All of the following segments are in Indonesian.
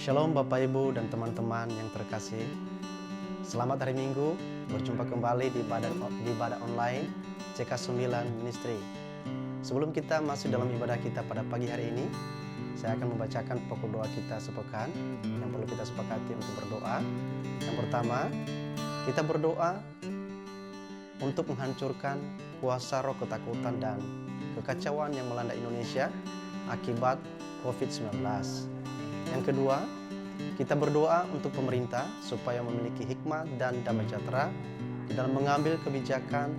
Shalom Bapak Ibu dan teman-teman yang terkasih. Selamat hari Minggu, berjumpa kembali di ibadah online CK9 Ministry. Sebelum kita masuk dalam ibadah kita pada pagi hari ini, saya akan membacakan pokok doa kita sepekan yang perlu kita sepakati untuk berdoa. Yang pertama, kita berdoa untuk menghancurkan kuasa roh ketakutan dan kekacauan yang melanda Indonesia akibat COVID-19. Yang kedua, kita berdoa untuk pemerintah supaya memiliki hikmat dan damai sejahtera di dalam mengambil kebijakan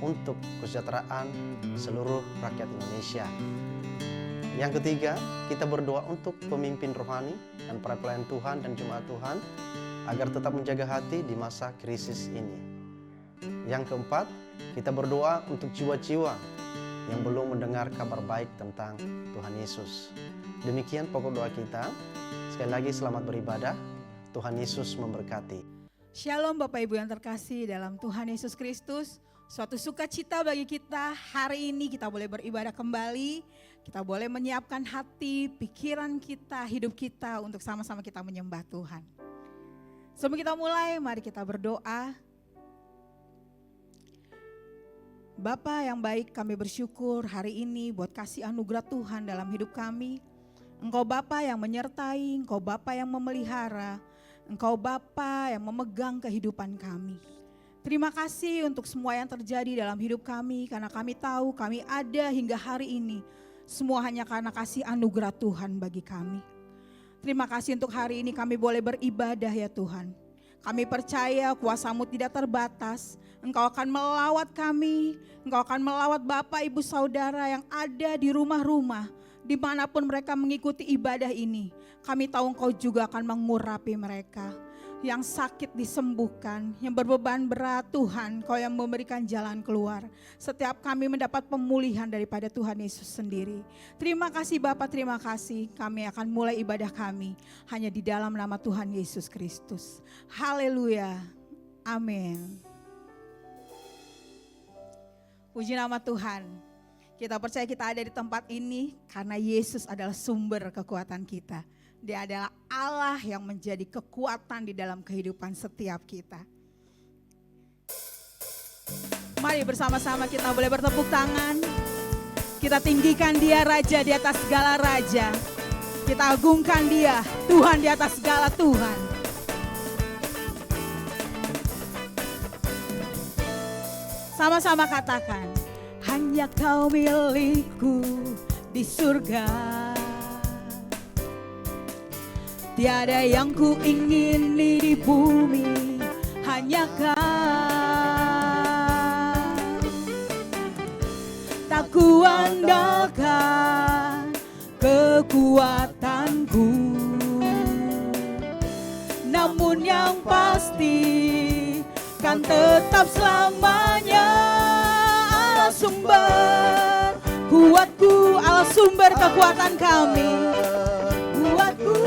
untuk kesejahteraan seluruh rakyat Indonesia. Yang ketiga, kita berdoa untuk pemimpin rohani dan para pelayan Tuhan dan jemaat Tuhan agar tetap menjaga hati di masa krisis ini. Yang keempat, kita berdoa untuk jiwa-jiwa yang belum mendengar kabar baik tentang Tuhan Yesus. Demikian pokok doa kita. Sekali lagi selamat beribadah. Tuhan Yesus memberkati. Shalom Bapak Ibu yang terkasih dalam Tuhan Yesus Kristus. Suatu sukacita bagi kita hari ini kita boleh beribadah kembali. Kita boleh menyiapkan hati, pikiran kita, hidup kita untuk sama-sama kita menyembah Tuhan. Sebelum kita mulai, mari kita berdoa. Bapa yang baik, kami bersyukur hari ini buat kasih anugerah Tuhan dalam hidup kami. Engkau Bapa yang menyertai, Engkau Bapa yang memelihara, Engkau Bapa yang memegang kehidupan kami. Terima kasih untuk semua yang terjadi dalam hidup kami, karena kami tahu kami ada hingga hari ini. Semua hanya karena kasih anugerah Tuhan bagi kami. Terima kasih untuk hari ini kami boleh beribadah ya Tuhan. Kami percaya kuasa-Mu tidak terbatas. Engkau akan melawat kami, Engkau akan melawat Bapak, Ibu, Saudara yang ada di rumah-rumah, dimanapun mereka mengikuti ibadah ini. Kami tahu Engkau juga akan mengurapi mereka. Yang sakit disembuhkan, yang berbeban berat Tuhan, Kau yang memberikan jalan keluar. Setiap kami mendapat pemulihan daripada Tuhan Yesus sendiri. Terima kasih Bapak, terima kasih. Kami akan mulai ibadah kami hanya di dalam nama Tuhan Yesus Kristus. Haleluya, amin. Puji nama Tuhan. Kita percaya kita ada di tempat ini karena Yesus adalah sumber kekuatan kita. Dia adalah Allah yang menjadi kekuatan di dalam kehidupan setiap kita. Mari bersama-sama kita boleh bertepuk tangan. Kita tinggikan Dia Raja di atas segala raja. Kita agungkan Dia, Tuhan di atas segala Tuhan. Sama-sama katakan, hanya Kau milikku di surga. Tiada yang ku ingini di bumi, hanya Kau. Tak ku andalkan kekuatanku, namun yang pasti kan tetap selamanya Allah sumber kuatku, Allah sumber kekuatan kami. Kuatku,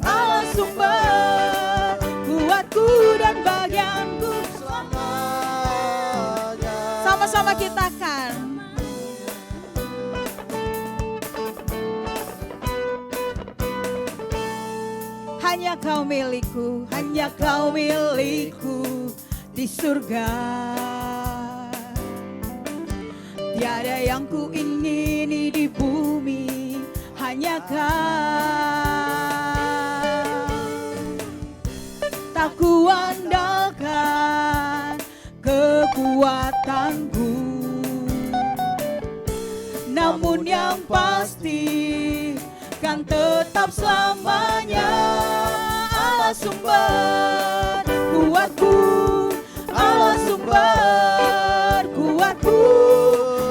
Allah sumber kuatku dan bagianku selamanya. Sama-sama kita kan. Hanya Kau milikku, hanya Kau milikku di surga. Tiada yang ku ingini di bumi, hanya Kau. Tak ku andalkan kekuatanku, namun yang pasti kan tetap selamanya Allah sumber kuatku, Allah sumber kuatku,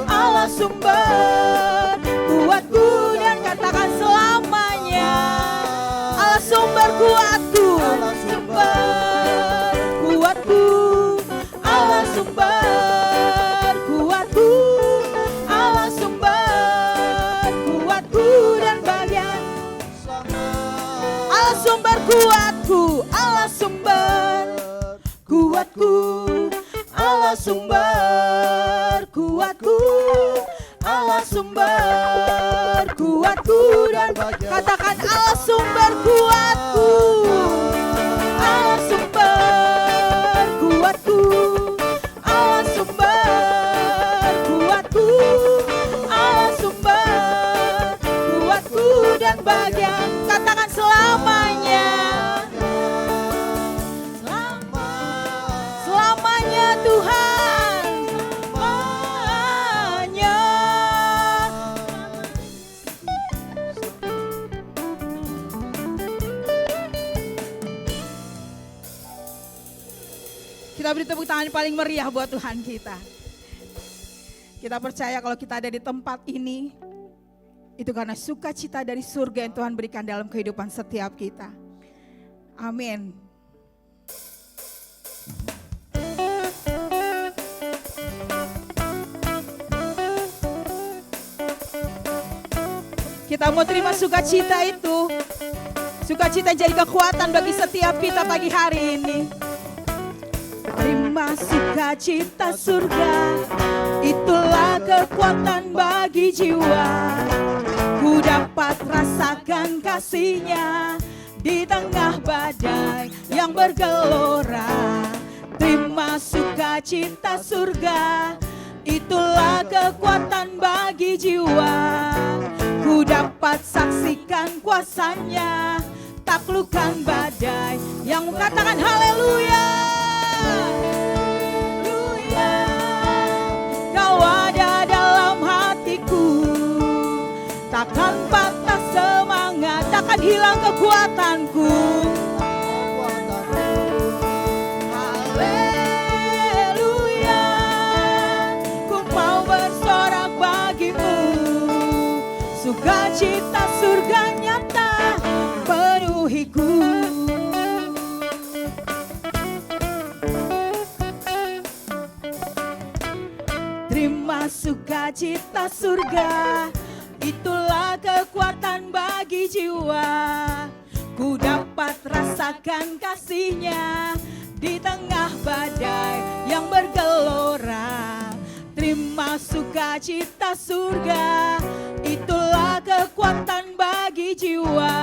Allah sumber kuatku, dan katakan selamanya Allah sumber kuatku, Allah sumber kuatku, Allah sumber kuatku, Allah sumber kuatku dan bagian. Allah sumber kuatku, Allah sumber kuatku, Allah sumber kuatku, Allah sumber sumber kuatku dan katakan Allah sumber kuatku, Allah sumber kuatku, Allah sumber kuatku, Allah sumber kuatku dan bagian, katakan selamanya, selamanya Tuhan, selamanya. Kita beri tepuk tangan paling meriah buat Tuhan kita. Kita percaya kalau kita ada di tempat ini, itu karena sukacita dari surga yang Tuhan berikan dalam kehidupan setiap kita. Amin. Kita mau terima sukacita itu. Sukacita jadi kekuatan bagi setiap kita pagi hari ini. Terima sukacita surga, itulah kekuatan bagi jiwa. Ku dapat rasakan kasih-Nya di tengah badai yang bergelora. Terima sukacita surga, itulah kekuatan bagi jiwa. Ku dapat saksikan kuasa-Nya, taklukkan badai yang mengatakan haleluya. Haleluya. Kau ada dalam hatiku, takkan patah semangat, takkan hilang kekuatanku. Haleluya. Ku mau bersorak bagimu, sukacita surga nyata penuhiku. Terima sukacita surga, itulah kekuatan bagi jiwa. Ku dapat rasakan kasih-Nya di tengah badai yang bergelora. Terima sukacita surga, itulah kekuatan bagi jiwa.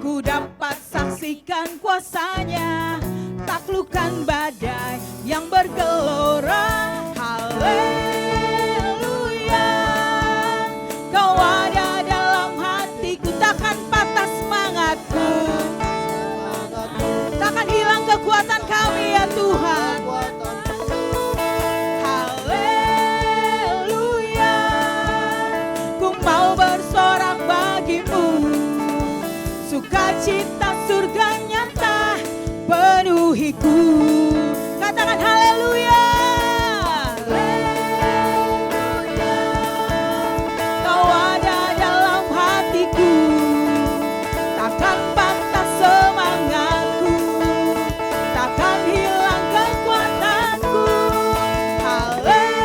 Ku dapat saksikan kuasa-Nya, taklukkan badai yang bergelora. Haleluya. Kau ada dalam hatiku, takkan patah semangatku, takkan hilang kekuatan kami ya Tuhan. Haleluya. Ku mau bersorak bagimu, sukacita surga nyata penuhiku. Katakan haleluya. Kau ada dalam hatiku, takkan patah semangatku, takkan hilang kekuatanku. Haleluya.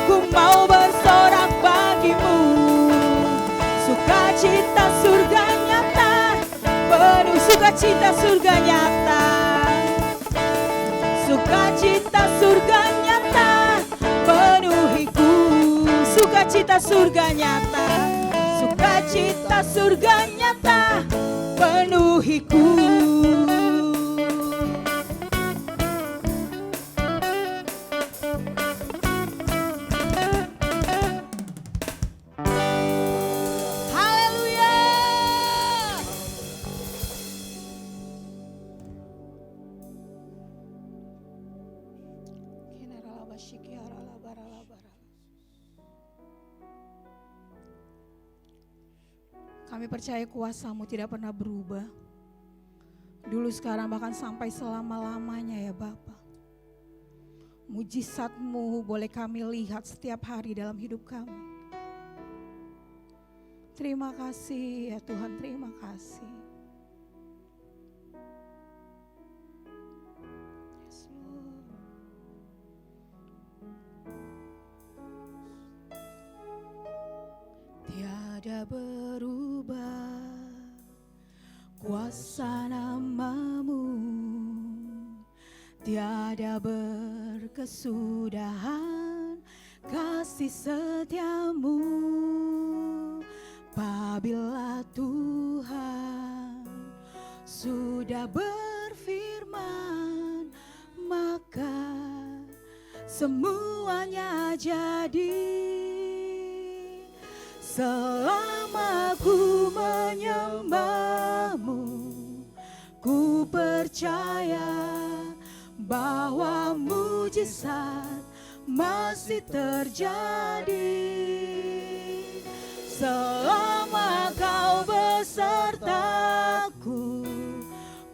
Ku mau bersorak bagimu, sukacita surga nyata penuh, sukacita surga nyata, sukacita surga nyata penuhiku. Sukacita surga nyata, sukacita surga nyata penuhiku. Haleluya. Kami percaya kuasa-Mu tidak pernah berubah. Dulu, sekarang, bahkan sampai selama-lamanya ya Bapa. Mujizat-Mu boleh kami lihat setiap hari dalam hidup kami. Terima kasih ya Tuhan, terima kasih. Yes, Lord. Tiada berubah kuasa nama-Mu, tiada berkesudahan kasih setiamu. Apabila Tuhan sudah berfirman, maka semuanya jadi. Selama ku menyembahmu, ku percaya bahwa mujizat masih terjadi. Selama kau besertaku,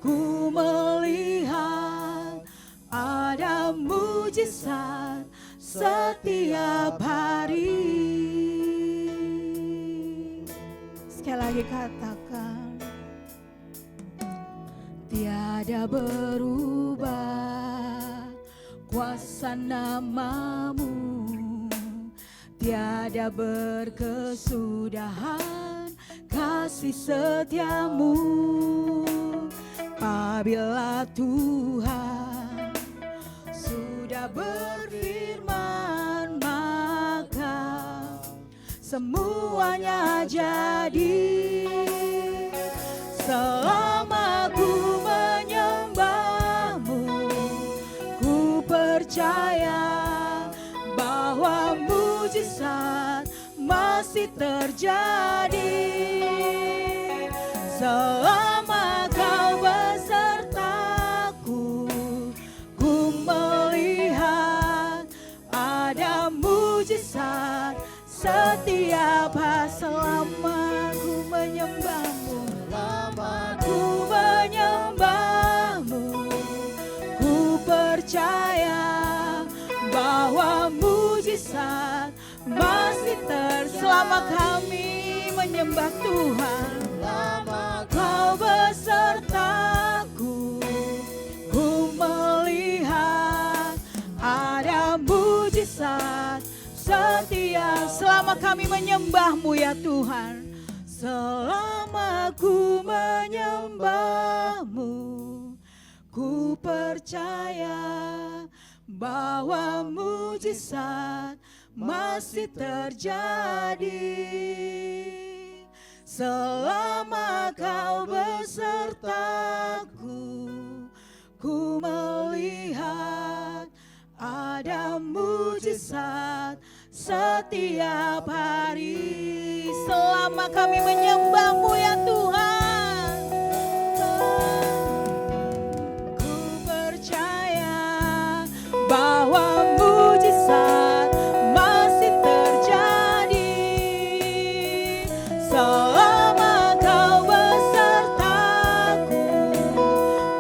ku melihat ada mujizat setiap hari. Sekali lagi katakan, tiada berubah kuasa namamu, tiada berkesudahan kasih setiamu. Apabila Tuhan sudah berfirman, maka semuanya jadi. Selama ku menyembahmu, ku percaya bahwa mujizat masih terjadi. Selama kau besertaku, ku melihat ada mujizat setiap hari. Selama ku menyembahmu, ku menyembahmu, ku percaya bahwa mujizat masih selama kami menyembah Tuhan, selama kau besertaku, ku melihat ada mujizat setia. Selama kami menyembahmu ya Tuhan, selama ku menyembahmu, ku percaya bahwa mujizat masih terjadi. Selama kau besertaku, ku melihat ada mujizat setiap hari. Selama kami menyembahmu ya Tuhan, ku percaya bahwa mujizat masih terjadi. Selama kau besertaku,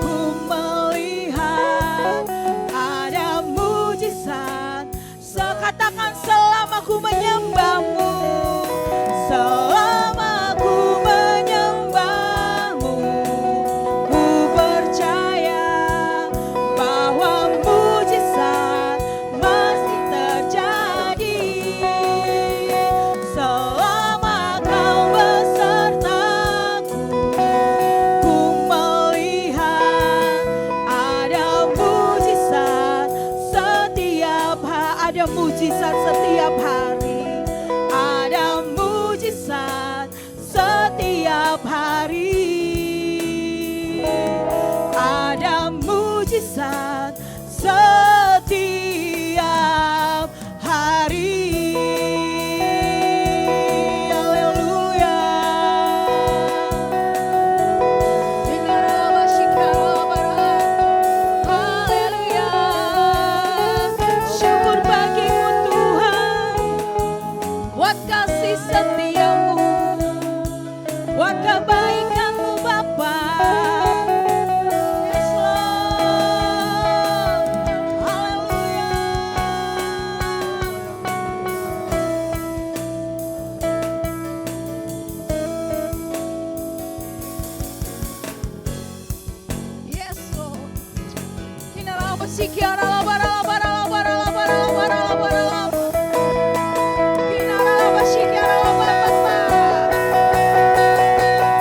ku melihat ada mujizat. Sekatakan selama ku menyembahmu, selama ku menyembahmu, ku percaya bahwa mujizat masih terjadi. Selama kau besertaku, ku melihat ada mujizat setiap hari. Ada mujizat setiap hari, ada mujizat setiap hari, ada mujizat setiap hari. Haleluya. Haleluya. Syukur bagimu Tuhan, buat kasih setiamu, buat kebaikanmu Bapa. Yes Lord. Haleluya. Yes Lord. Kinarama sikiara labara labara labara labara labara labara labara. Kinarama sikiara labara labara.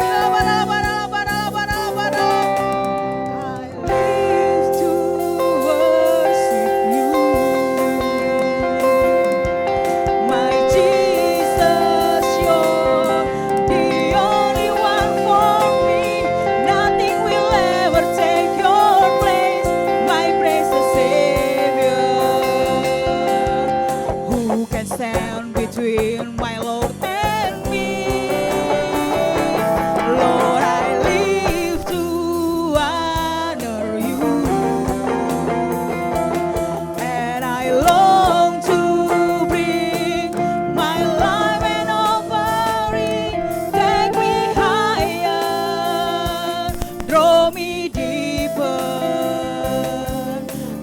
Labara labara labara labara labara. I live to worship you. between my Lord and me. Lord, I live to honor you, and I long to bring my life an offering. Take me higher, draw me deeper.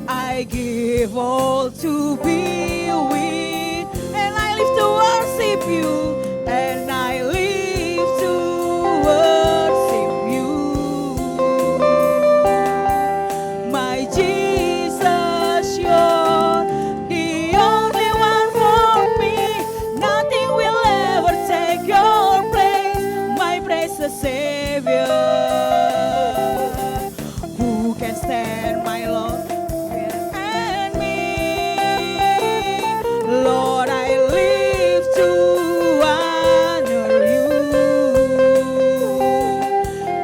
I give all to be with, and I live to worship you, and I live to worship you. My Jesus, you're the only one for me. Nothing will ever take your place, my precious Savior. Who can stand, my Lord? Lord, I live to honor you,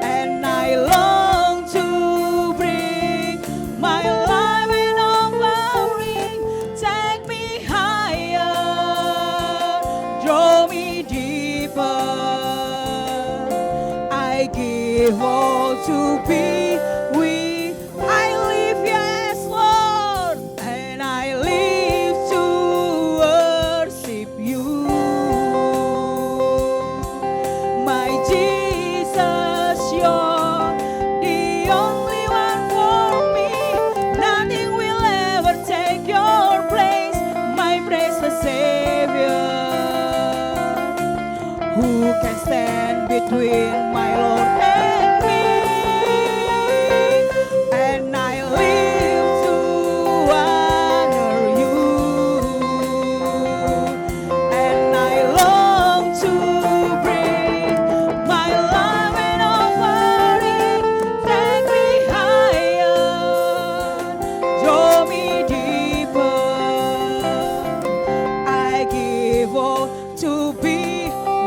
and I long to bring my life an offering. Take me higher, draw me deeper. I give all to be with. I live, yes, Lord, and I live to worship you. My Jesus, you're the only one for me. Nothing will ever take your place, my precious Savior. Who can stand between my Lord and me? And I live to honor you, and I long to bring my life an offering. Take me higher, draw me deeper. I give all to be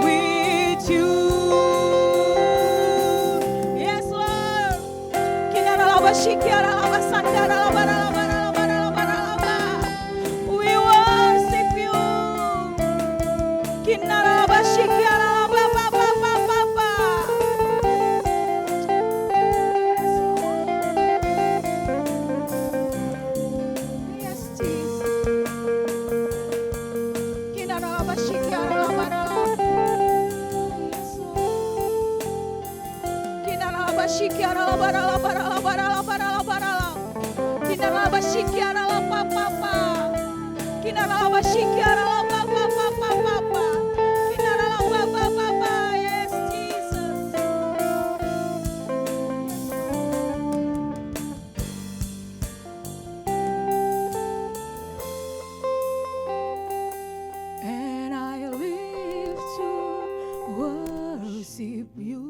with you. Yes, Lord. We worship you. Yes, Jesus. Yes, Jesus. And I live to worship you,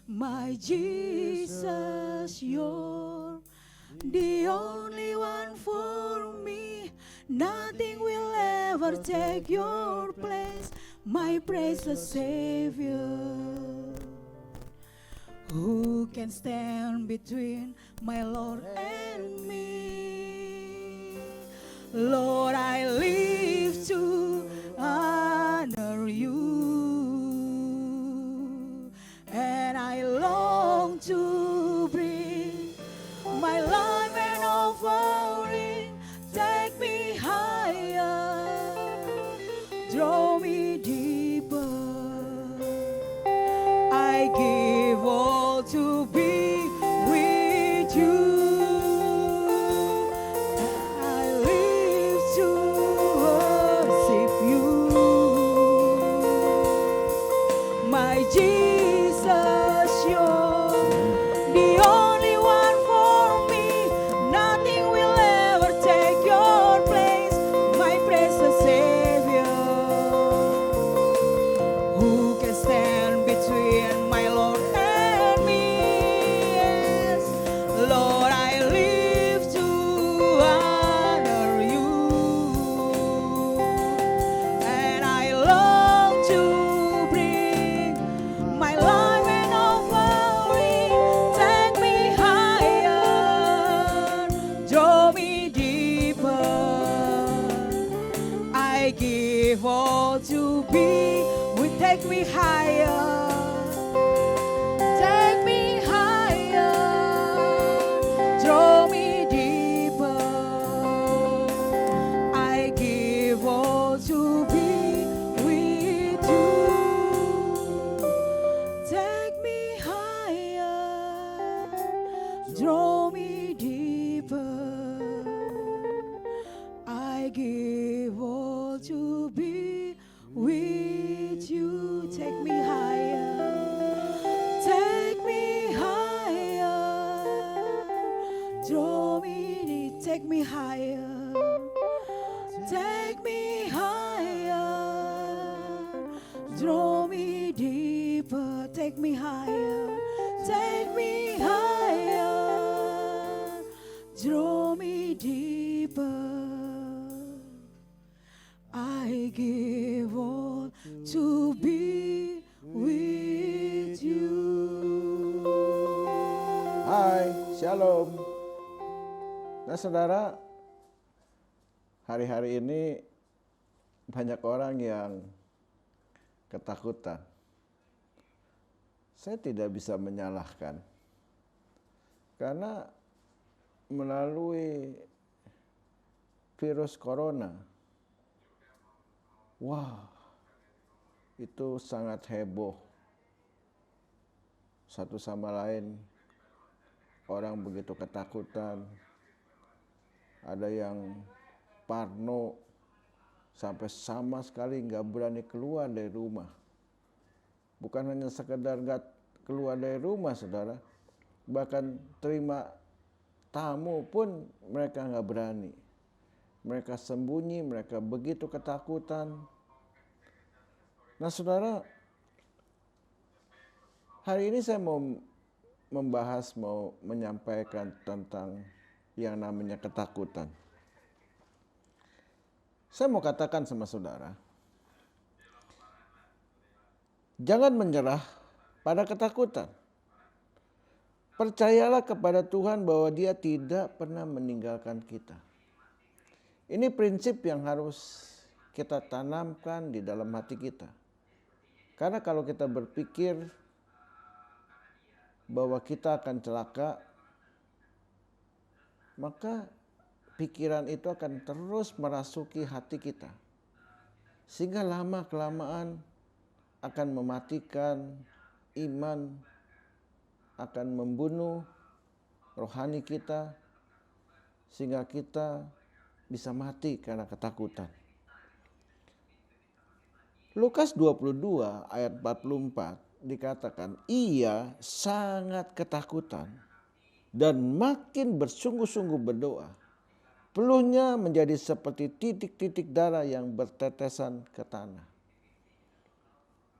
my Jesus, you're the only one for me. Nothing will ever take your place, my precious Savior. Who can stand between my Lord and me? Lord, I live to honor you, and I long to bring my life an offering. Take me higher, draw me deeper. I give all to be with you. I live give all to be. We take me higher. Take me higher. Draw me deeper. I give all to be with you. Take me higher. Draw me deeper. I give all to be with you. Take me higher. Take me higher. Draw me, take me higher. Take me higher. Draw me deeper. Take me higher. Take me higher. Draw me deeper. I give all to be with you. Hai, Shalom. Nah saudara, hari-hari ini banyak orang yang ketakutan. Saya tidak bisa menyalahkan. Karena melalui virus corona, wah, itu sangat heboh. Satu sama lain, orang begitu ketakutan. Ada yang parno, sampai sama sekali nggak berani keluar dari rumah. Bukan hanya sekedar nggak keluar dari rumah, saudara. Bahkan terima tamu pun mereka nggak berani. Mereka sembunyi, mereka begitu ketakutan. Nah saudara, hari ini saya mau menyampaikan tentang yang namanya ketakutan. Saya mau katakan sama saudara, jangan menyerah pada ketakutan. Percayalah kepada Tuhan bahwa Dia tidak pernah meninggalkan kita. Ini prinsip yang harus kita tanamkan di dalam hati kita. Karena kalau kita berpikir bahwa kita akan celaka, maka pikiran itu akan terus merasuki hati kita. Sehingga lama-kelamaan akan mematikan iman, akan membunuh rohani kita, sehingga kita bisa mati karena ketakutan. Lukas 22 ayat 44 dikatakan, ia sangat ketakutan dan makin bersungguh-sungguh berdoa. Peluhnya menjadi seperti titik-titik darah yang bertetesan ke tanah.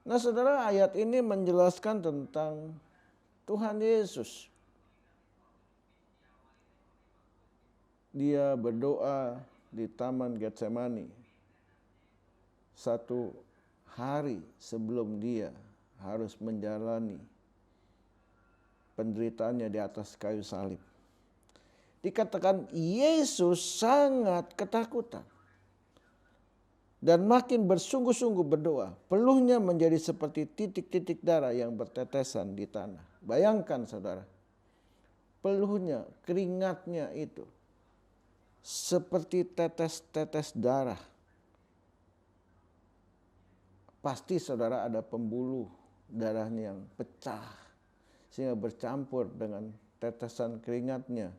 Nah saudara, ayat ini menjelaskan tentang Tuhan Yesus. Dia berdoa di Taman Getsemani. Satu hari sebelum dia harus menjalani penderitaannya di atas kayu salib. Dikatakan Yesus sangat ketakutan dan makin bersungguh-sungguh berdoa. Peluhnya menjadi seperti titik-titik darah yang bertetesan di tanah. Bayangkan saudara, peluhnya, keringatnya itu seperti tetes-tetes darah. Pasti saudara ada pembuluh darahnya yang pecah sehingga bercampur dengan tetesan keringatnya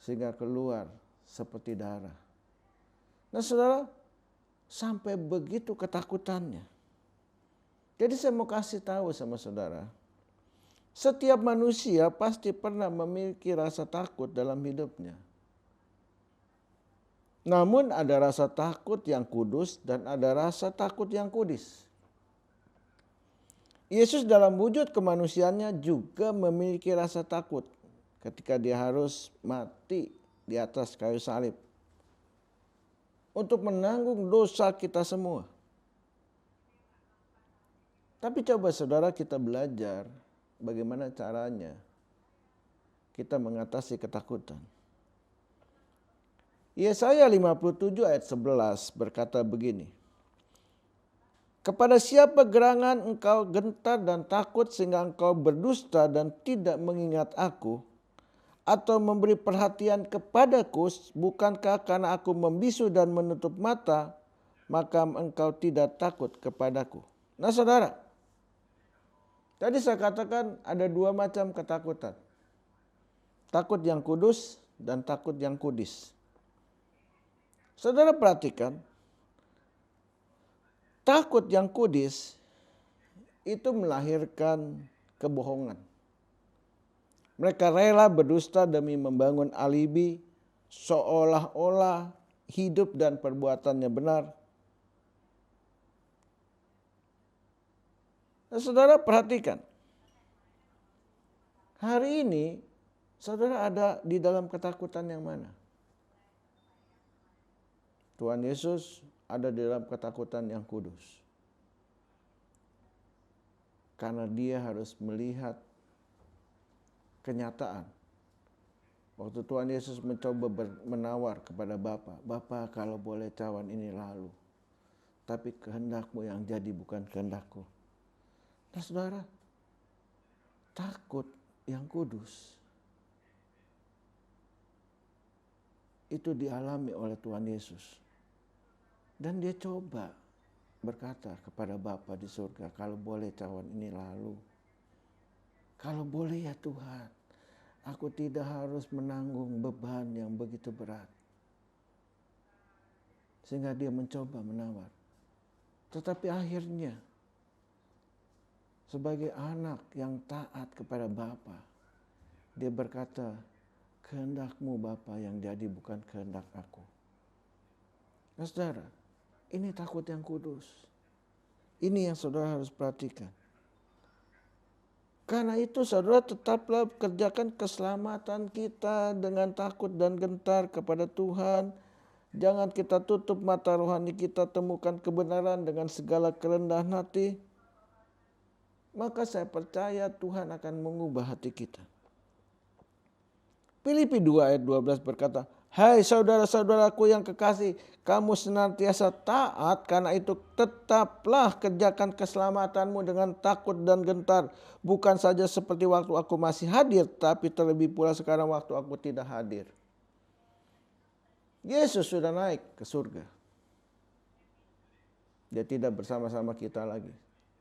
sehingga keluar seperti darah. Nah saudara, sampai begitu ketakutannya. Jadi saya mau kasih tahu sama saudara, setiap manusia pasti pernah memiliki rasa takut dalam hidupnya. Namun ada rasa takut yang kudus dan ada rasa takut yang kudis. Yesus dalam wujud kemanusiaannya juga memiliki rasa takut ketika dia harus mati di atas kayu salib untuk menanggung dosa kita semua. Tapi coba saudara kita belajar bagaimana caranya kita mengatasi ketakutan. Yesaya 57 ayat 11 berkata begini. Kepada siapa gerangan engkau gentar dan takut sehingga engkau berdusta dan tidak mengingat aku, atau memberi perhatian kepadaku, bukankah karena aku membisu dan menutup mata, maka engkau tidak takut kepadaku. Nah saudara, tadi saya katakan ada dua macam ketakutan. Takut yang kudus dan takut yang kudis. Saudara perhatikan, takut yang kudis itu melahirkan kebohongan. Mereka rela berdusta demi membangun alibi seolah-olah hidup dan perbuatannya benar. Nah, saudara perhatikan. Hari ini saudara ada di dalam ketakutan yang mana? Tuhan Yesus ada di dalam ketakutan yang kudus. Karena dia harus melihat kenyataan. Waktu Tuhan Yesus mencoba menawar kepada Bapa, Bapa kalau boleh cawan ini lalu, tapi kehendakmu yang jadi bukan kehendakku. Nah saudara, takut yang kudus itu dialami oleh Tuhan Yesus. Dan dia coba berkata kepada Bapa di surga, kalau boleh cawan ini lalu. Kalau boleh ya Tuhan, aku tidak harus menanggung beban yang begitu berat. Sehingga dia mencoba menawar. Tetapi akhirnya, sebagai anak yang taat kepada Bapa, dia berkata, kehendakmu Bapa yang jadi bukan kehendak aku. Nah saudara, ini takut yang kudus. Ini yang saudara harus perhatikan. Karena itu saudara tetaplah kerjakan keselamatan kita dengan takut dan gentar kepada Tuhan. Jangan kita tutup mata rohani kita, temukan kebenaran dengan segala kerendahan hati. Maka saya percaya Tuhan akan mengubah hati kita. Filipi 2 ayat 12 berkata, hai saudara-saudaraku yang kekasih, kamu senantiasa taat, karena itu tetaplah kerjakan keselamatanmu dengan takut dan gentar. Bukan saja seperti waktu aku masih hadir, tapi terlebih pula sekarang waktu aku tidak hadir. Yesus sudah naik ke surga. Dia tidak bersama-sama kita lagi,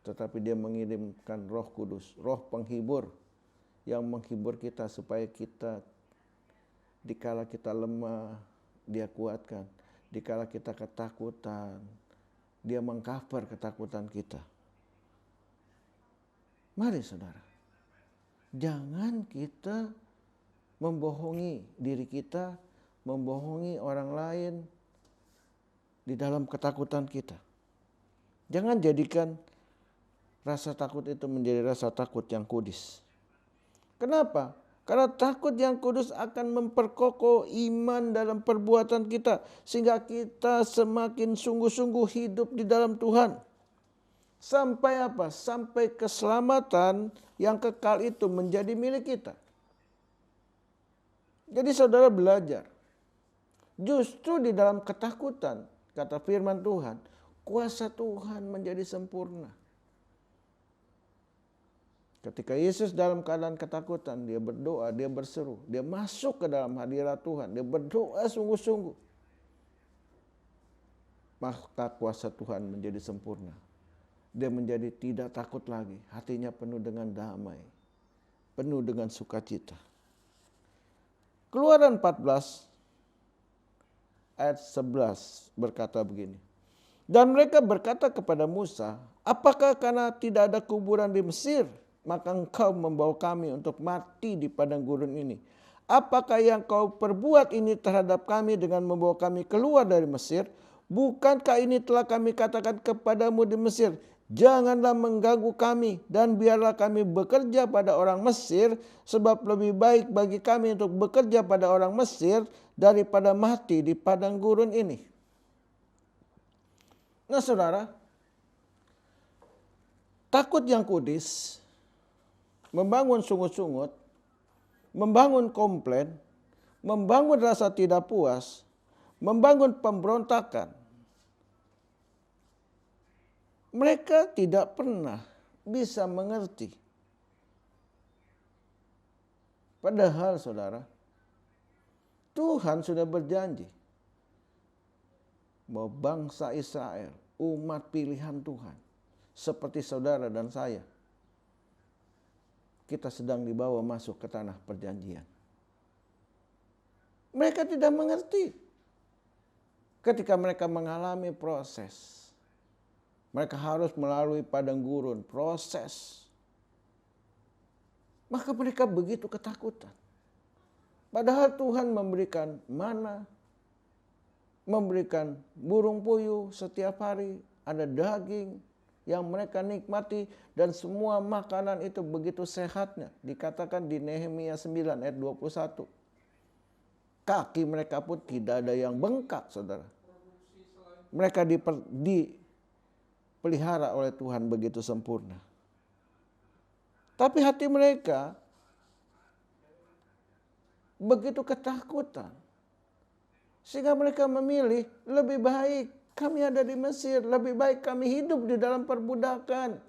tetapi dia mengirimkan Roh Kudus, Roh penghibur, yang menghibur kita supaya kita dikala kita lemah, dia kuatkan. Dikala kita ketakutan, dia mengcover ketakutan kita. Mari saudara, jangan kita membohongi diri kita, membohongi orang lain di dalam ketakutan kita. Jangan jadikan rasa takut itu menjadi rasa takut yang kudus. Kenapa? Karena takut yang kudus akan memperkokoh iman dalam perbuatan kita. Sehingga kita semakin sungguh-sungguh hidup di dalam Tuhan. Sampai apa? Sampai keselamatan yang kekal itu menjadi milik kita. Jadi saudara belajar. Justru di dalam ketakutan, kata firman Tuhan, kuasa Tuhan menjadi sempurna. Ketika Yesus dalam keadaan ketakutan, dia berdoa, dia berseru, dia masuk ke dalam hadirat Tuhan, dia berdoa sungguh-sungguh. Maka kuasa Tuhan menjadi sempurna. Dia menjadi tidak takut lagi, hatinya penuh dengan damai, penuh dengan sukacita. Keluaran 14 ayat 11 berkata begini. Dan mereka berkata kepada Musa, apakah karena tidak ada kuburan di Mesir, maka engkau membawa kami untuk mati di padang gurun ini? Apakah yang kau perbuat ini terhadap kami dengan membawa kami keluar dari Mesir? Bukankah ini telah kami katakan kepadamu di Mesir? Janganlah mengganggu kami dan biarlah kami bekerja pada orang Mesir, sebab lebih baik bagi kami untuk bekerja pada orang Mesir daripada mati di padang gurun ini. Nah saudara, takut yang kudus, membangun sungut-sungut, membangun komplain, membangun rasa tidak puas, membangun pemberontakan. Mereka tidak pernah bisa mengerti. Padahal saudara, Tuhan sudah berjanji bahwa bangsa Israel, umat pilihan Tuhan, seperti saudara dan saya, kita sedang dibawa masuk ke tanah perjanjian. Mereka tidak mengerti. Ketika mereka mengalami proses, mereka harus melalui padang gurun, proses. Maka mereka begitu ketakutan. Padahal Tuhan memberikan mana, memberikan burung puyuh setiap hari, ada daging yang mereka nikmati, dan semua makanan itu begitu sehatnya. Dikatakan di Nehemia 9 ayat 21. Kaki mereka pun tidak ada yang bengkak, saudara. Mereka dipelihara oleh Tuhan begitu sempurna. Tapi hati mereka begitu ketakutan, sehingga mereka memilih lebih baik kami ada di Mesir, lebih baik kami hidup di dalam perbudakan.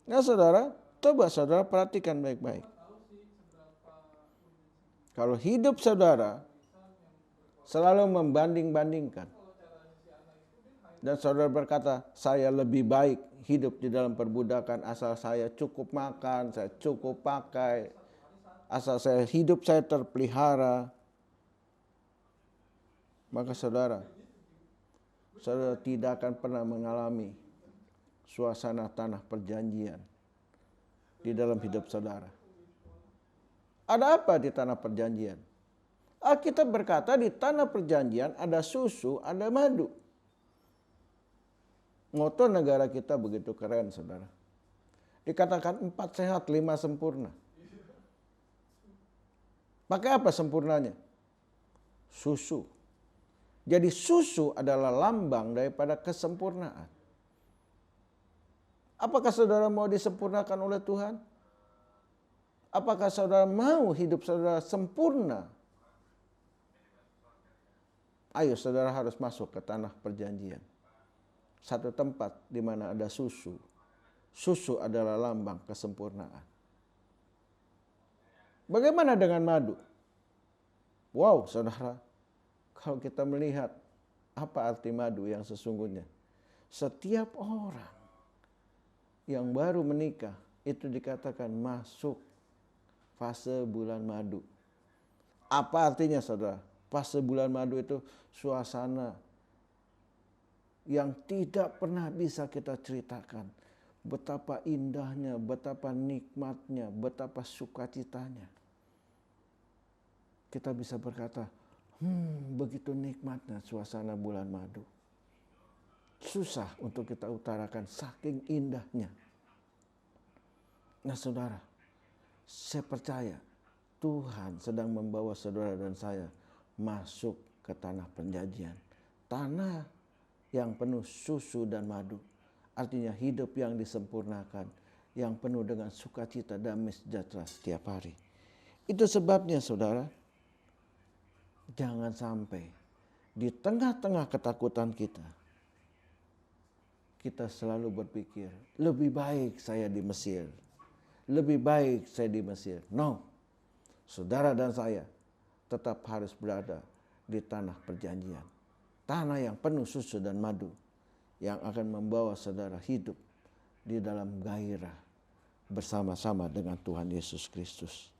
Nah saudara, coba saudara perhatikan baik-baik. Kalau hidup saudara selalu membanding-bandingkan, dan saudara berkata, saya lebih baik hidup di dalam perbudakan asal saya cukup makan, saya cukup pakai, asal saya hidup saya terpelihara. Maka saudara tidak akan pernah mengalami suasana tanah perjanjian di dalam hidup saudara. Ada apa di tanah perjanjian? Alkitab berkata di tanah perjanjian ada susu, ada madu. Moto negara kita begitu keren, saudara. Dikatakan 4 sehat, 5 sempurna. Pakai apa sempurnanya? Susu. Jadi susu adalah lambang daripada kesempurnaan. Apakah saudara mau disempurnakan oleh Tuhan? Apakah saudara mau hidup saudara sempurna? Ayo saudara harus masuk ke tanah perjanjian. Satu tempat di mana ada susu. Susu adalah lambang kesempurnaan. Bagaimana dengan madu? Wow, saudara. Kalau kita melihat apa arti madu yang sesungguhnya. Setiap orang yang baru menikah itu dikatakan masuk fase bulan madu. Apa artinya saudara? Fase bulan madu itu suasana yang tidak pernah bisa kita ceritakan. Betapa indahnya, betapa nikmatnya, betapa sukacitanya. Kita bisa berkata, begitu nikmatnya suasana bulan madu. Susah untuk kita utarakan saking indahnya. Nah saudara, saya percaya Tuhan sedang membawa saudara dan saya masuk ke tanah perjanjian. Tanah yang penuh susu dan madu. Artinya hidup yang disempurnakan, yang penuh dengan sukacita, damai sejahtera setiap hari. Itu sebabnya saudara, jangan sampai di tengah-tengah ketakutan kita selalu berpikir, lebih baik saya di Mesir. Lebih baik saya di Mesir. No, saudara dan saya tetap harus berada di tanah perjanjian. Tanah yang penuh susu dan madu. Yang akan membawa saudara hidup di dalam gairah bersama-sama dengan Tuhan Yesus Kristus.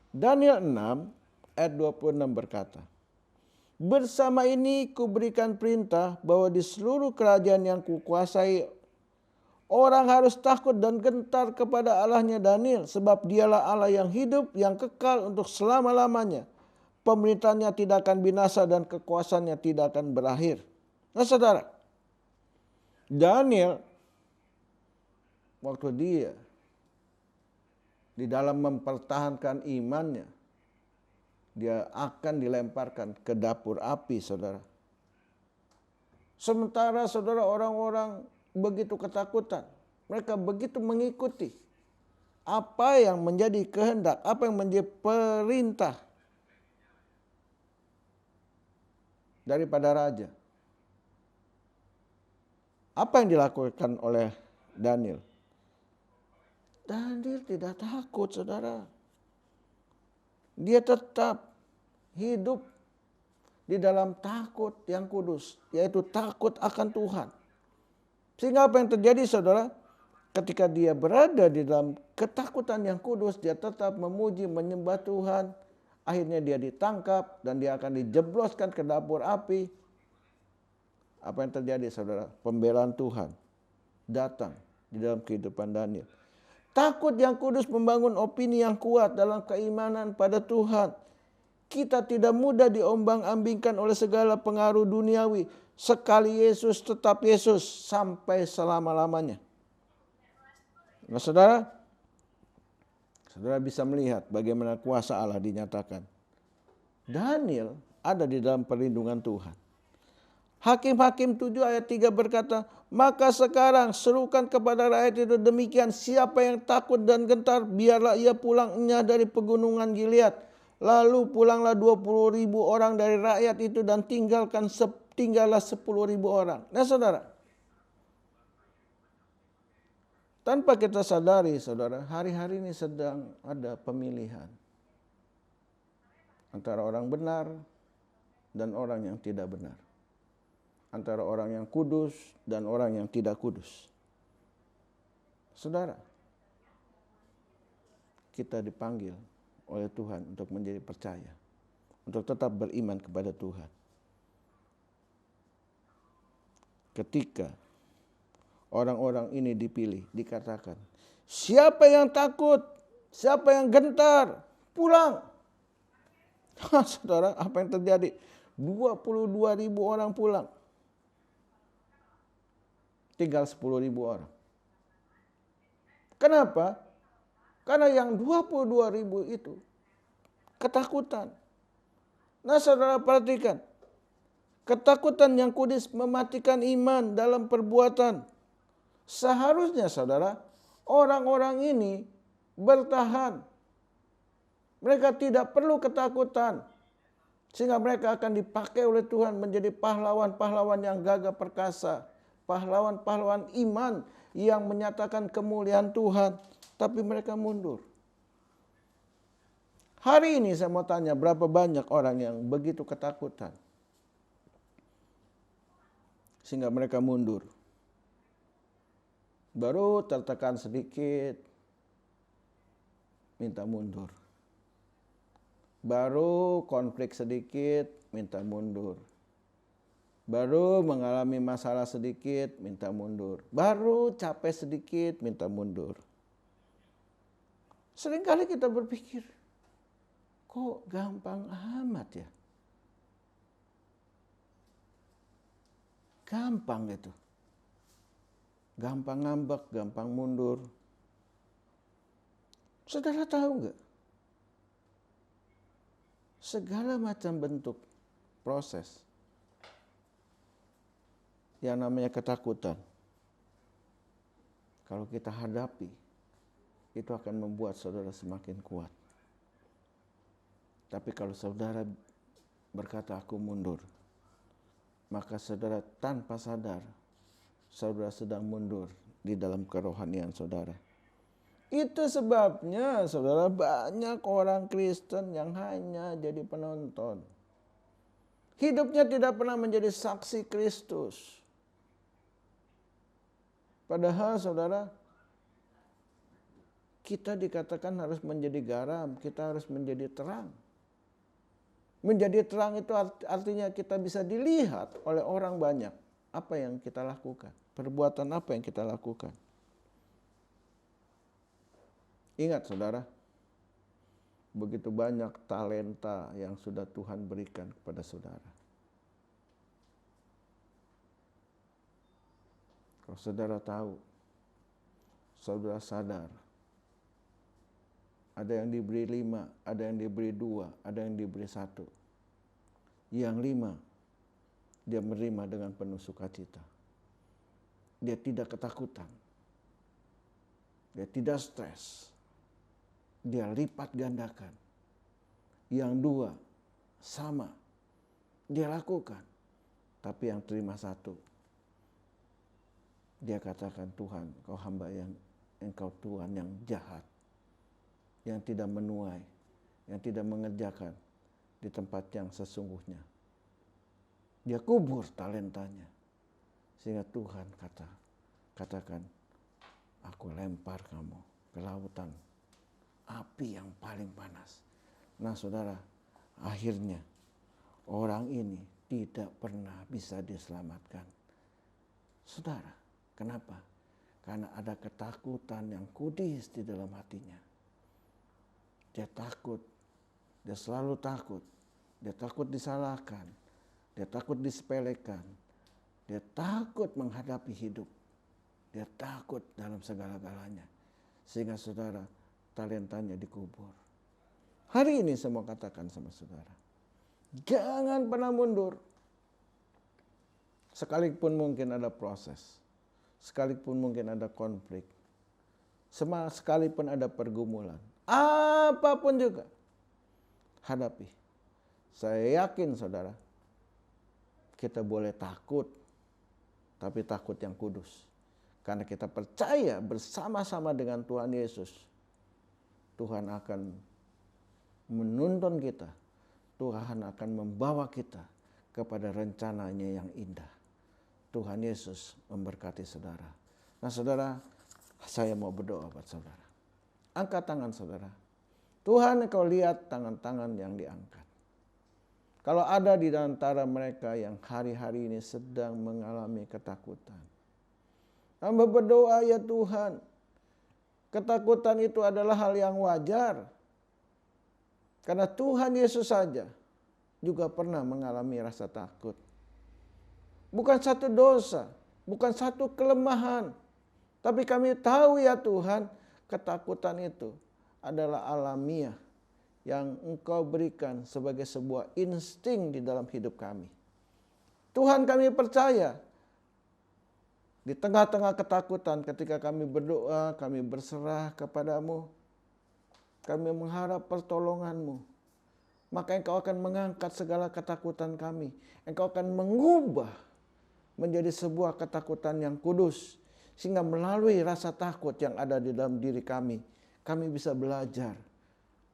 Daniel 6 ayat 26 berkata, bersama ini kuberikan perintah bahwa di seluruh kerajaan yang kukuasai orang harus takut dan gentar kepada Allahnya Daniel, sebab dialah Allah yang hidup, yang kekal untuk selama-lamanya. Pemerintahnya tidak akan binasa dan kekuasaannya tidak akan berakhir. Nah saudara, Daniel waktu dia di dalam mempertahankan imannya, dia akan dilemparkan ke dapur api, saudara. Sementara saudara orang-orang begitu ketakutan, mereka begitu mengikuti apa yang menjadi kehendak, apa yang menjadi perintah daripada raja. Apa yang dilakukan oleh Daniel? Daniel tidak takut, saudara. Dia tetap hidup di dalam takut yang kudus, yaitu takut akan Tuhan. Sehingga apa yang terjadi, saudara? Ketika dia berada di dalam ketakutan yang kudus, dia tetap memuji, menyembah Tuhan. Akhirnya dia ditangkap dan dia akan dijebloskan ke dapur api. Apa yang terjadi, saudara? Pembelaan Tuhan datang di dalam kehidupan Daniel. Takut yang kudus membangun opini yang kuat dalam keimanan pada Tuhan. Kita tidak mudah diombang-ambingkan oleh segala pengaruh duniawi. Sekali Yesus tetap Yesus sampai selama-lamanya. Nah, saudara bisa melihat bagaimana kuasa Allah dinyatakan. Daniel ada di dalam perlindungan Tuhan. Hakim-Hakim 7 ayat 3 berkata, maka sekarang serukan kepada rakyat itu demikian, siapa yang takut dan gentar, biarlah ia pulang enyah dari pegunungan Gilead. Lalu pulanglah 20.000 orang dari rakyat itu dan tinggallah 10.000 orang. Nah, saudara, tanpa kita sadari, saudara, hari-hari ini sedang ada pemilihan antara orang benar dan orang yang tidak benar. Antara orang yang kudus dan orang yang tidak kudus. Saudara, kita dipanggil oleh Tuhan untuk menjadi percaya, untuk tetap beriman kepada Tuhan. Ketika orang-orang ini dipilih, dikatakan, siapa yang takut, siapa yang gentar, pulang. Saudara, apa yang terjadi? 22.000 orang pulang. Tinggal 10.000 orang. Kenapa? Karena yang 22.000 itu ketakutan. Nah, saudara perhatikan. Ketakutan yang kudus mematikan iman dalam perbuatan. Seharusnya, saudara, orang-orang ini bertahan. Mereka tidak perlu ketakutan. Sehingga mereka akan dipakai oleh Tuhan menjadi pahlawan-pahlawan yang gagah perkasa. Pahlawan-pahlawan iman yang menyatakan kemuliaan Tuhan. Tapi mereka mundur. Hari ini saya mau tanya, berapa banyak orang yang begitu ketakutan sehingga mereka mundur. Baru tertekan sedikit, minta mundur. Baru konflik sedikit, minta mundur. Baru mengalami masalah sedikit, minta mundur. Baru capek sedikit, minta mundur. Seringkali kita berpikir, kok gampang amat ya? Gampang gitu. Gampang ngambek, gampang mundur. Saudara tahu nggak? Segala macam bentuk proses yang namanya ketakutan, kalau kita hadapi, itu akan membuat saudara semakin kuat. Tapi kalau saudara berkata aku mundur, maka saudara tanpa sadar, saudara sedang mundur di dalam kerohanian saudara. Itu sebabnya saudara banyak orang Kristen yang hanya jadi penonton. Hidupnya tidak pernah menjadi saksi Kristus. Padahal saudara, kita dikatakan harus menjadi garam, kita harus menjadi terang. Menjadi terang itu artinya kita bisa dilihat oleh orang banyak. Apa yang kita lakukan, perbuatan apa yang kita lakukan. Ingat saudara, begitu banyak talenta yang sudah Tuhan berikan kepada saudara. Kalau saudara tahu, saudara sadar, ada yang diberi 5, ada yang diberi 2, ada yang diberi 1. Yang 5, dia menerima dengan penuh sukacita. Dia tidak ketakutan. Dia tidak stres. Dia lipat gandakan. Yang 2, sama. Dia lakukan. Tapi yang terima satu, dia katakan, Tuhan, Engkau hamba yang Engkau Tuhan yang jahat, yang tidak menuai, yang tidak mengerjakan di tempat yang sesungguhnya. Dia kubur talentanya. Sehingga Tuhan katakan, aku lempar kamu ke lautan api yang paling panas. Nah saudara, akhirnya orang ini tidak pernah bisa diselamatkan. Saudara, kenapa? Karena ada ketakutan yang kudis di dalam hatinya. Dia takut, dia selalu takut. Dia takut disalahkan, dia takut disepelekan, dia takut menghadapi hidup. Dia takut dalam segala-galanya. Sehingga saudara, talentanya dikubur. Hari ini saya mau katakan sama saudara, jangan pernah mundur. Sekalipun mungkin ada proses, sekalipun mungkin ada konflik, sekalipun ada pergumulan, apapun juga, hadapi. Saya yakin saudara, kita boleh takut, tapi takut yang kudus. Karena kita percaya bersama-sama dengan Tuhan Yesus, Tuhan akan menuntun kita, Tuhan akan membawa kita kepada rencananya yang indah. Tuhan Yesus memberkati saudara. Nah saudara, saya mau berdoa buat saudara. Angkat tangan saudara. Tuhan, Engkau lihat tangan-tangan yang diangkat. Kalau ada di antara mereka yang hari-hari ini sedang mengalami ketakutan, hamba berdoa ya Tuhan, ketakutan itu adalah hal yang wajar. Karena Tuhan Yesus saja juga pernah mengalami rasa takut. Bukan satu dosa, bukan satu kelemahan. Tapi kami tahu ya Tuhan, ketakutan itu adalah alamiah yang Engkau berikan sebagai sebuah insting di dalam hidup kami. Tuhan, kami percaya di tengah-tengah ketakutan ketika kami berdoa, kami berserah kepadamu, kami mengharap pertolongan-Mu, maka Engkau akan mengangkat segala ketakutan kami. Engkau akan mengubah menjadi sebuah ketakutan yang kudus, sehingga melalui rasa takut yang ada di dalam diri kami bisa belajar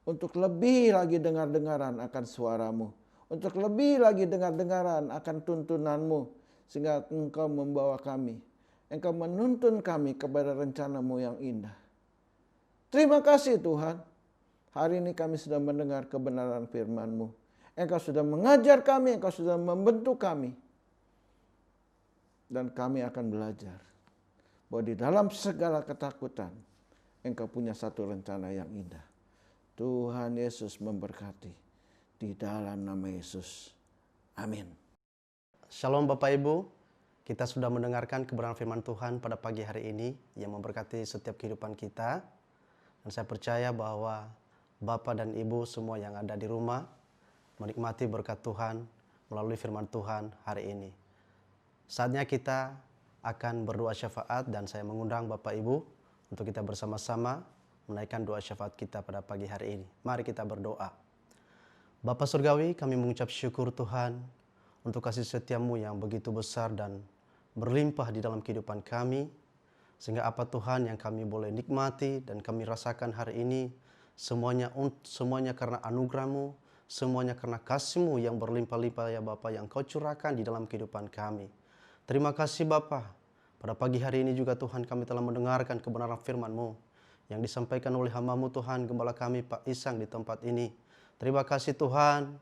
untuk lebih lagi dengar-dengaran akan suara-Mu, untuk lebih lagi dengar-dengaran akan tuntunan-Mu, sehingga Engkau membawa kami, Engkau menuntun kami kepada rencana-Mu yang indah. Terima kasih Tuhan, hari ini kami sudah mendengar kebenaran firman-Mu. Engkau sudah mengajar kami, Engkau sudah membentuk kami. Dan kami akan belajar bahwa di dalam segala ketakutan, Engkau punya satu rencana yang indah. Tuhan Yesus memberkati di dalam nama Yesus. Amin. Shalom Bapak Ibu, kita sudah mendengarkan kebenaran firman Tuhan pada pagi hari ini yang memberkati setiap kehidupan kita. Dan saya percaya bahwa Bapak dan Ibu semua yang ada di rumah menikmati berkat Tuhan melalui firman Tuhan hari ini. Saatnya kita akan berdoa syafaat dan saya mengundang Bapak Ibu untuk kita bersama-sama menaikkan doa syafaat kita pada pagi hari ini. Mari kita berdoa. Bapa Surgawi, kami mengucap syukur Tuhan untuk kasih setia-Mu yang begitu besar dan berlimpah di dalam kehidupan kami. Sehingga apa Tuhan yang kami boleh nikmati dan kami rasakan hari ini, semuanya karena anugerah-Mu, semuanya karena kasih-Mu yang berlimpah-limpah ya Bapa yang Kau curahkan di dalam kehidupan kami. Terima kasih Bapa. Pada pagi hari ini juga Tuhan kami telah mendengarkan kebenaran firman-Mu yang disampaikan oleh hamba-Mu Tuhan, Gembala kami Pak Isang di tempat ini. Terima kasih Tuhan,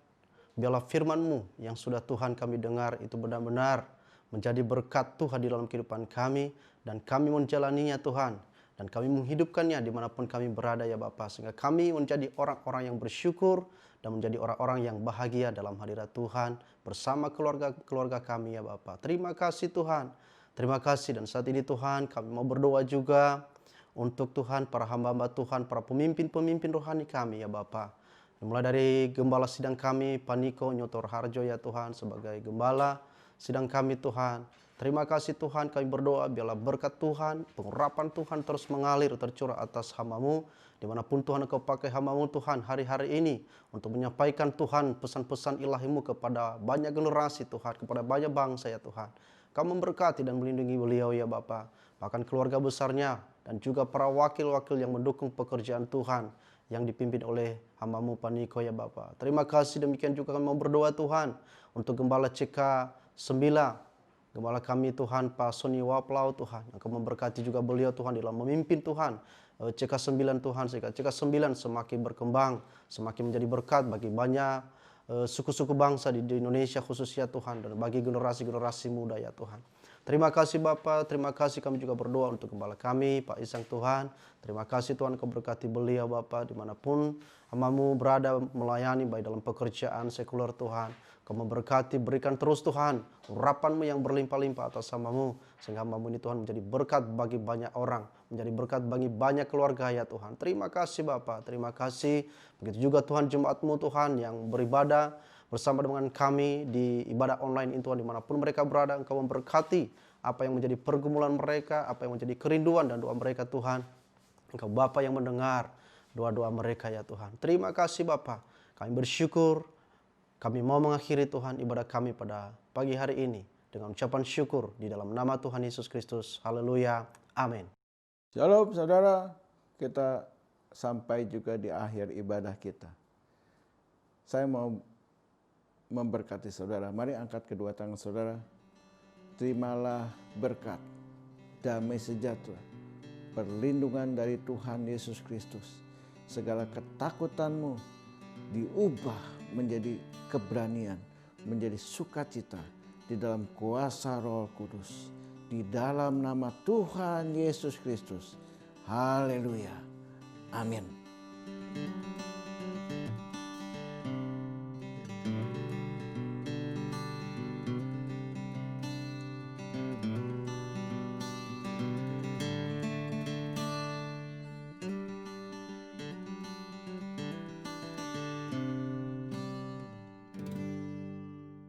biarlah firman-Mu yang sudah Tuhan kami dengar itu benar-benar menjadi berkat Tuhan di dalam kehidupan kami. Dan kami menjalaninya Tuhan. Dan kami menghidupkannya dimanapun kami berada ya Bapa. Sehingga kami menjadi orang-orang yang bersyukur dan menjadi orang-orang yang bahagia dalam hadirat Tuhan bersama keluarga kami ya Bapa. Terima kasih Tuhan. Terima kasih dan saat ini Tuhan kami mau berdoa juga untuk Tuhan para hamba-hamba Tuhan, para pemimpin-pemimpin rohani kami ya Bapa. Mulai dari gembala sidang kami, Paniko Nyotor Harjo ya Tuhan sebagai gembala. sidang kami Tuhan. Terima kasih Tuhan, kami berdoa biarlah berkat Tuhan, pengurapan Tuhan terus mengalir tercurah atas hamba-Mu. Dimanapun Tuhan Engkau pakai hamba-Mu Tuhan hari-hari ini untuk menyampaikan Tuhan pesan-pesan ilahi-Mu kepada banyak generasi Tuhan, kepada banyak bangsa ya Tuhan. Kau memberkati dan melindungi beliau ya Bapa, bahkan keluarga besarnya dan juga para wakil-wakil yang mendukung pekerjaan Tuhan yang dipimpin oleh hamba-Mu Paniko ya Bapa. Terima kasih, demikian juga kami mau berdoa Tuhan untuk Gembala CK 9. Gembala kami Tuhan, Pak Sony Waplau Tuhan, Engkau memberkati juga beliau Tuhan dalam memimpin Tuhan. CK 9 Tuhan, sehingga CK 9 semakin berkembang, semakin menjadi berkat bagi banyak suku-suku bangsa di Indonesia khususnya Tuhan, dan bagi generasi-generasi muda ya Tuhan. Terima kasih Bapa, terima kasih kami juga berdoa untuk Gembala kami, Pak Isang Tuhan. Terima kasih Tuhan, Kau berkati beliau Bapa, dimanapun hamba-Mu berada melayani baik dalam pekerjaan sekuler Tuhan. Kau memberkati, berikan terus Tuhan urapan-Mu yang berlimpah-limpah atas hamba-Mu, sehingga hamba-Mu ini Tuhan menjadi berkat bagi banyak orang, menjadi berkat bagi banyak keluarga ya Tuhan. Terima kasih Bapa, terima kasih. Begitu juga Tuhan jemaat-Mu Tuhan yang beribadah bersama dengan kami di ibadah online ini Tuhan, dimanapun mereka berada, Engkau memberkati apa yang menjadi pergumulan mereka, apa yang menjadi kerinduan dan doa mereka Tuhan. Engkau Bapa yang mendengar doa-doa mereka ya Tuhan. Terima kasih Bapa, kami bersyukur. Kami mau mengakhiri Tuhan ibadah kami pada pagi hari ini dengan ucapan syukur di dalam nama Tuhan Yesus Kristus. Haleluya. Amin. Shalom saudara, kita sampai juga di akhir ibadah kita. Saya mau memberkati saudara. Mari angkat kedua tangan saudara. Terimalah berkat, damai sejahtera, perlindungan dari Tuhan Yesus Kristus. Segala ketakutanmu diubah menjadi keberanian, menjadi sukacita di dalam kuasa Roh Kudus. Di dalam nama Tuhan Yesus Kristus. Haleluya. Amin.